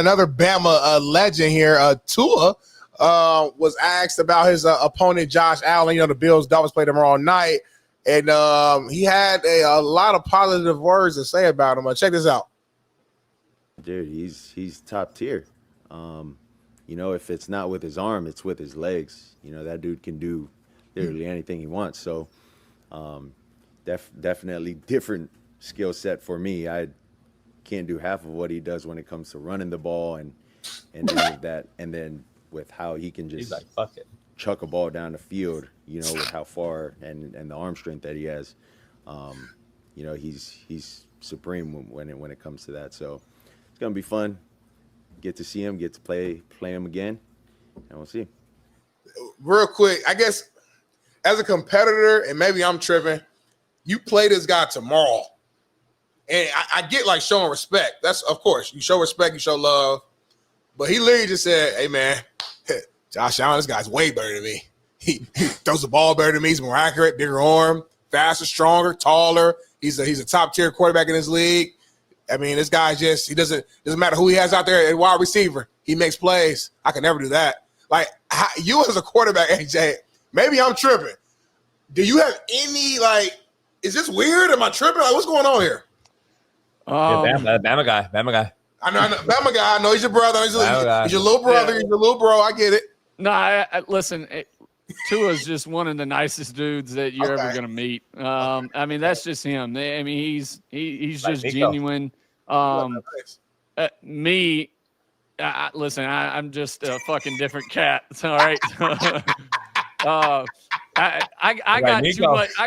Another Bama legend here, Tua, was asked about his opponent, Josh Allen. The Bills Dolphins played him all night, and he had a lot of positive words to say about him. Check this out. Dude, he's top tier. If it's not with his arm, it's with his legs. That dude can do literally anything he wants. So, definitely different skill set for me. I can't do half of what he does when it comes to running the ball and any of that. And then with how he can just fuck it, chuck a ball down the field, with how far and the arm strength that he has. He's supreme when it comes to that. So it's gonna be fun. Get to see him, get to play him again, and we'll see. Real quick, I guess as a competitor, and maybe I'm tripping, you play this guy tomorrow. And I get like showing respect. That's, of course, you show respect, you show love. But he literally just said, hey, man, Josh Allen, this guy's way better than me. He throws the ball better than me. He's more accurate, bigger arm, faster, stronger, taller. He's a top-tier quarterback in this league. I mean, this guy he doesn't matter who he has out there at wide receiver. He makes plays. I can never do that. Like, you as a quarterback, AJ, maybe I'm tripping. Do you have any, is this weird? Am I tripping? What's going on here? Bama guy. I know, Bama guy. I know he's your brother. He's your little brother. Yeah. He's your little bro. I get it. No, listen, Tua's just one of the nicest dudes that you're ever going to meet. I mean, that's just him. He's just genuine. Me, listen, I'm just a fucking different cat. It's all right. I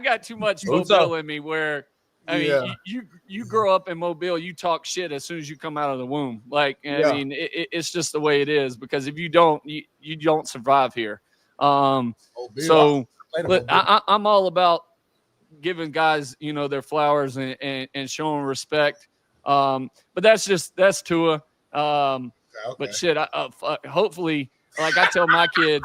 got too much Mobile in me where you grow up in Mobile, you talk shit as soon as you come out of the womb. I mean, it's just the way it is, because if you don't, you don't survive here. I'm all about giving guys, their flowers and showing respect. But that's Tua. But shit, hopefully, like I tell my kids,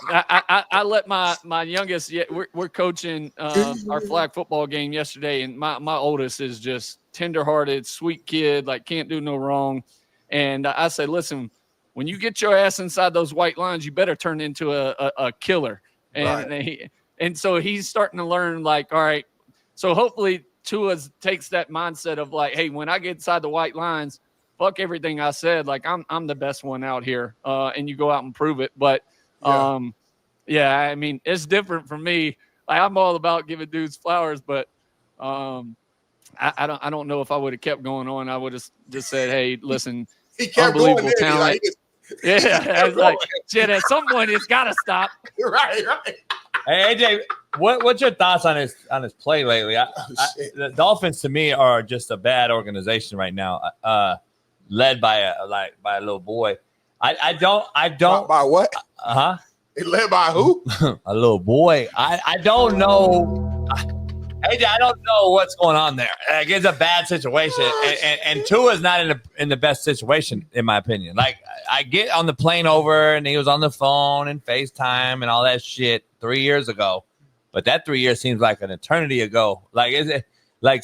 I let my youngest. We're coaching our flag football game yesterday, and my oldest is just tenderhearted, sweet kid, can't do no wrong. And I say, listen, when you get your ass inside those white lines, you better turn into a killer. And right. And so he's starting to learn. All right, so hopefully Tua takes that mindset of hey, when I get inside the white lines, fuck everything I said. I'm the best one out here, and you go out and prove it. But I mean, it's different for me. I'm all about giving dudes flowers, but I don't know if I would have kept going on. I would have just said, hey, listen, unbelievable talent. I was shit, at some point it's got to stop. Right. Hey, AJ, what's your thoughts on his play lately? The Dolphins, to me, are just a bad organization right now, led by a little boy. I don't. By what? Led by who? A little boy. I don't know. AJ, I don't know what's going on there. It's a bad situation, and Tua's not in the best situation, in my opinion. I get on the plane over, and he was on the phone and FaceTime and all that shit 3 years ago, but that 3 years seems like an eternity ago. Is it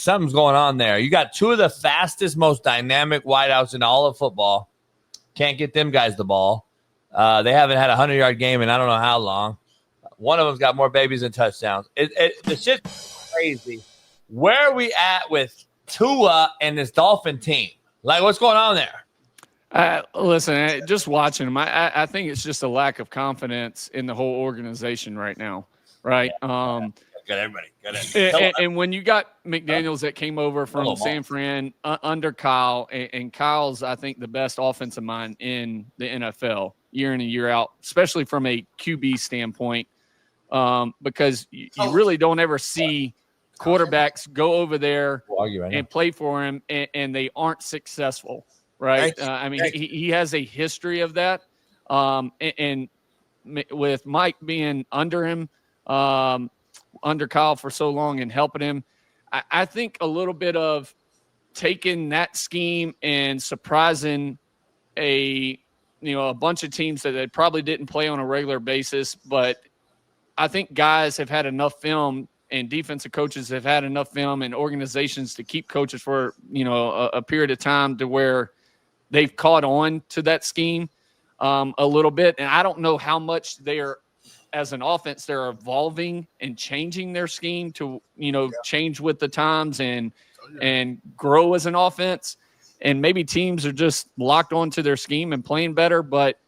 something's going on there? You got two of the fastest, most dynamic wideouts in all of football. Can't get them guys the ball. They haven't had a 100-yard game in I don't know how long. One of them's got more babies than touchdowns. The shit's crazy. Where are we at with Tua and this Dolphin team? What's going on there? Listen, just watching them, I think it's just a lack of confidence in the whole organization right now, right? Got everybody. And when you got McDaniels that came over from San Fran under Kyle, and Kyle's, I think, the best offensive mind in the NFL year in and year out, especially from a QB standpoint, because you really don't ever see quarterbacks go over there and play for him, and they aren't successful, right? I mean, he has a history of that, and with Mike being under him, under Kyle for so long and helping him, I think a little bit of taking that scheme and surprising a bunch of teams that they probably didn't play on a regular basis, but I think guys have had enough film and defensive coaches have had enough film and organizations to keep coaches for, a period of time to where they've caught on to that scheme a little bit. And I don't know how much as an offense, they're evolving and changing their scheme to, change with the times and grow as an offense. And maybe teams are just locked onto their scheme and playing better. But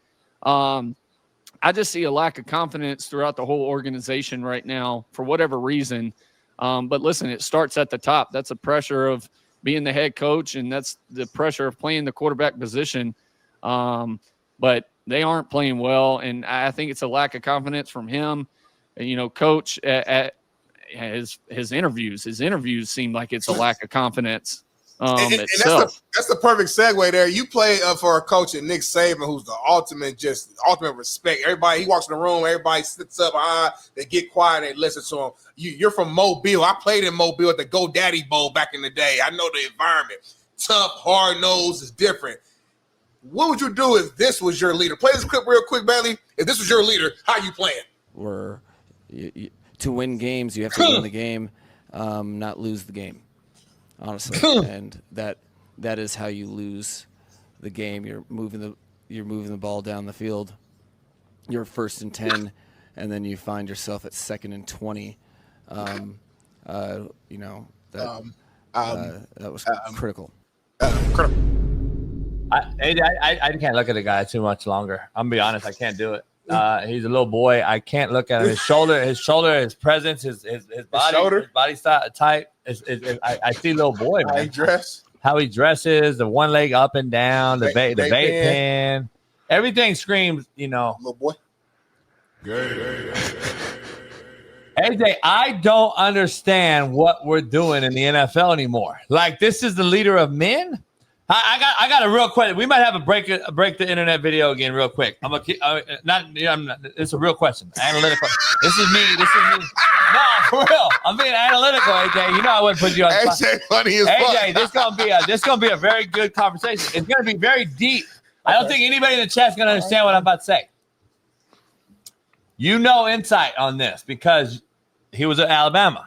I just see a lack of confidence throughout the whole organization right now for whatever reason. But listen, it starts at the top. That's the pressure of being the head coach, and that's the pressure of playing the quarterback position. But they aren't playing well, and I think it's a lack of confidence from him. Coach at his interviews. His interviews seem like it's a lack of confidence. And that's the perfect segue there. You play for a coach at Nick Saban, who's the ultimate respect. Everybody, he walks in the room, everybody sits up high, they get quiet, they listen to him. You're from Mobile. I played in Mobile at the GoDaddy Bowl back in the day. I know the environment. Tough, hard-nosed is different. What would you do if this was your leader? Play this clip real quick, Bailey. If this was your leader, how you playing? To win games, you have to win the game, not lose the game. Honestly, and that is how you lose the game. You're moving the ball down the field. You're 1st and 10, and then you find yourself at 2nd and 20. That was critical. I can't look at the guy too much longer. I'm gonna be honest, I can't do it. He's a little boy. I can't look at him. His shoulder, his presence, his body style type. I see little boy, man. How he dresses, the one leg up and down, the vape pen. Everything screams, little boy. AJ, I don't understand what we're doing in the NFL anymore. Like, this is the leader of men. I got a real question. We might have a break the internet video again real quick. It's a real question. Analytical. This is me. No, for real. I'm being analytical, AJ. I wouldn't put you on. AJ, funny as AJ, this gonna be a very good conversation. It's gonna be very deep. I don't think anybody in the chat's gonna understand what I'm about to say. Insight on this because he was at Alabama.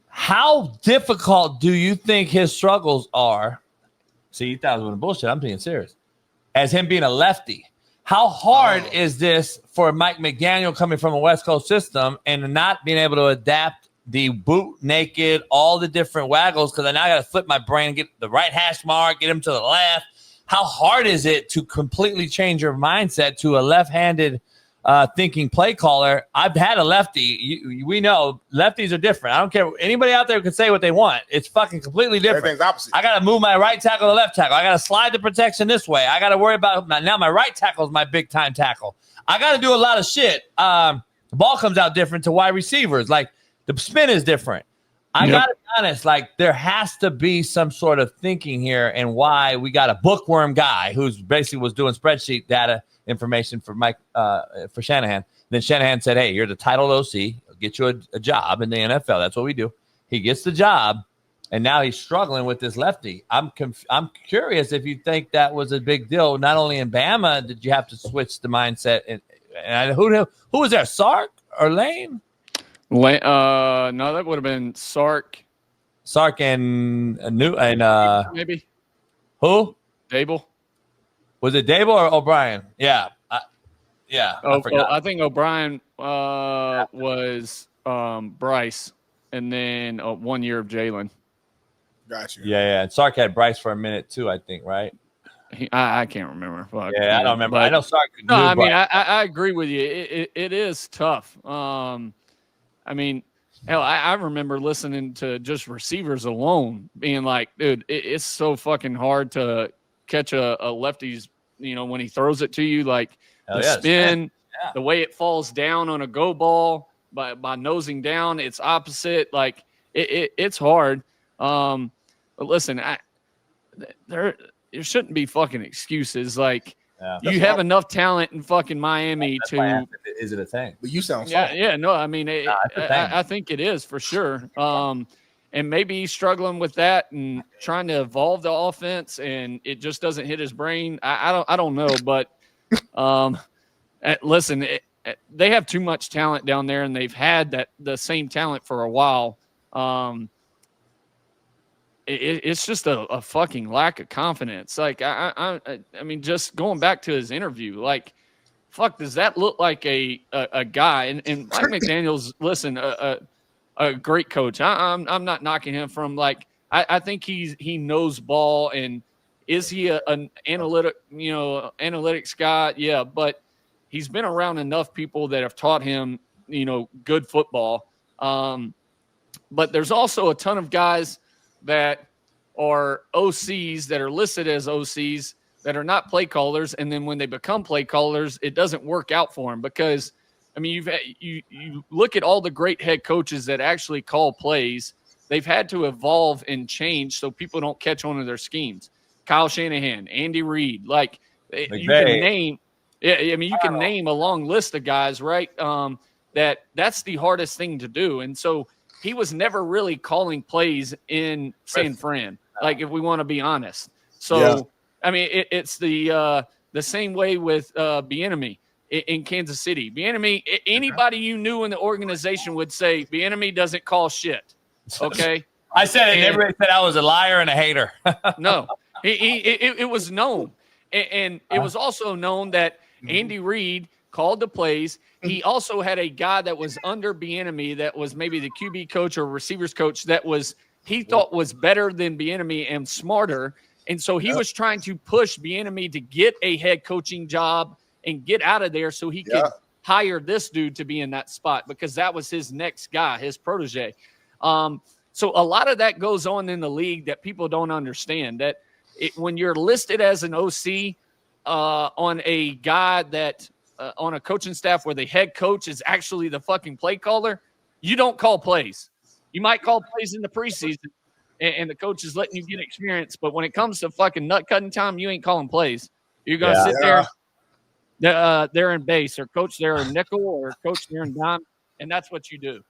How difficult do you think his struggles are? See, you thought I was doing bullshit. I'm being serious. As him being a lefty, how hard is this for Mike McDaniel coming from a West Coast system and not being able to adapt the boot naked, all the different waggles? Because I now got to flip my brain, get the right hash mark, get him to the left. How hard is it to completely change your mindset to a left-handed thinking play caller? I've had a lefty. We know lefties are different. I don't care. Anybody out there can say what they want. It's fucking completely different. Everything's opposite. I got to move my right tackle to left tackle. I got to slide the protection this way. I got to worry about now my right tackle is my big time tackle. I got to do a lot of shit. The ball comes out different to wide receivers. Like the spin is different. I got to be honest. Like there has to be some sort of thinking here and why we got a bookworm guy who's basically was doing spreadsheet data information for for Shanahan. Then Shanahan said, "Hey, you're the title OC. I'll get you a job in the NFL. That's what we do." He gets the job, and now he's struggling with this lefty. I'm curious if you think that was a big deal. Not only in Bama did you have to switch the mindset, and who was there? Sark or Lane? No, that would have been Sark. Sark and maybe who? Dable. Was it Dable or O'Brien? Yeah. I forgot. I think O'Brien was Bryce, and then 1 year of Jalen. Got you. Yeah. And Sark had Bryce for a minute too, I think, right? I can't remember. I don't remember. I know Sark. No, I mean, I agree with you. It is tough. I mean, hell, I remember listening to just receivers alone being like, dude, it's so fucking hard to catch a lefty's, when he throws it to you, like the spin, the way it falls down on a go ball by nosing down, it's opposite. Like it's hard. But listen, there shouldn't be fucking excuses. Like you have enough talent in fucking Miami to. Is it a thing? But you sound soft. Yeah. No, I mean, I think it is for sure. And maybe he's struggling with that and trying to evolve the offense, and it just doesn't hit his brain. I don't know, but listen, they have too much talent down there, and they've had the same talent for a while. It's just a fucking lack of confidence. Like I mean, just going back to his interview, like, fuck, does that look like a guy? And Mike McDaniel's, listen, a great coach. I'm not knocking him from, like, I think he knows ball, and is he an analytics guy? Yeah, but he's been around enough people that have taught him, good football. But there's also a ton of guys that are OCs that are listed as OCs that are not play callers, and then when they become play callers, it doesn't work out for them because, I mean, you look at all the great head coaches that actually call plays. They've had to evolve and change so people don't catch on to their schemes. Kyle Shanahan, Andy Reid, like you can name. I mean, you can name a long list of guys, right? That's the hardest thing to do, and so he was never really calling plays in San Fran. Like, if we want to be honest, so. Yeah. I mean, it's the same way with Bieniemy in Kansas City. Bieniemy, anybody you knew in the organization would say Bieniemy doesn't call shit. Okay, I said it. Everybody said I was a liar and a hater. No, it was known, and it was also known that Andy Reid called the plays. He also had a guy that was under Bieniemy that was maybe the QB coach or receivers coach that he thought was better than Bieniemy and smarter. And so he was trying to push Bieniemy to get a head coaching job and get out of there so he could hire this dude to be in that spot because that was his next guy, his protege. So a lot of that goes on in the league that people don't understand, that when you're listed as an OC on a guy that on a coaching staff where the head coach is actually the fucking play caller, you don't call plays. You might call plays in the preseason, and the coach is letting you get experience. But when it comes to fucking nut cutting time, you ain't calling plays. You're going to sit there in base or coach there in nickel or coach there in dime, and that's what you do.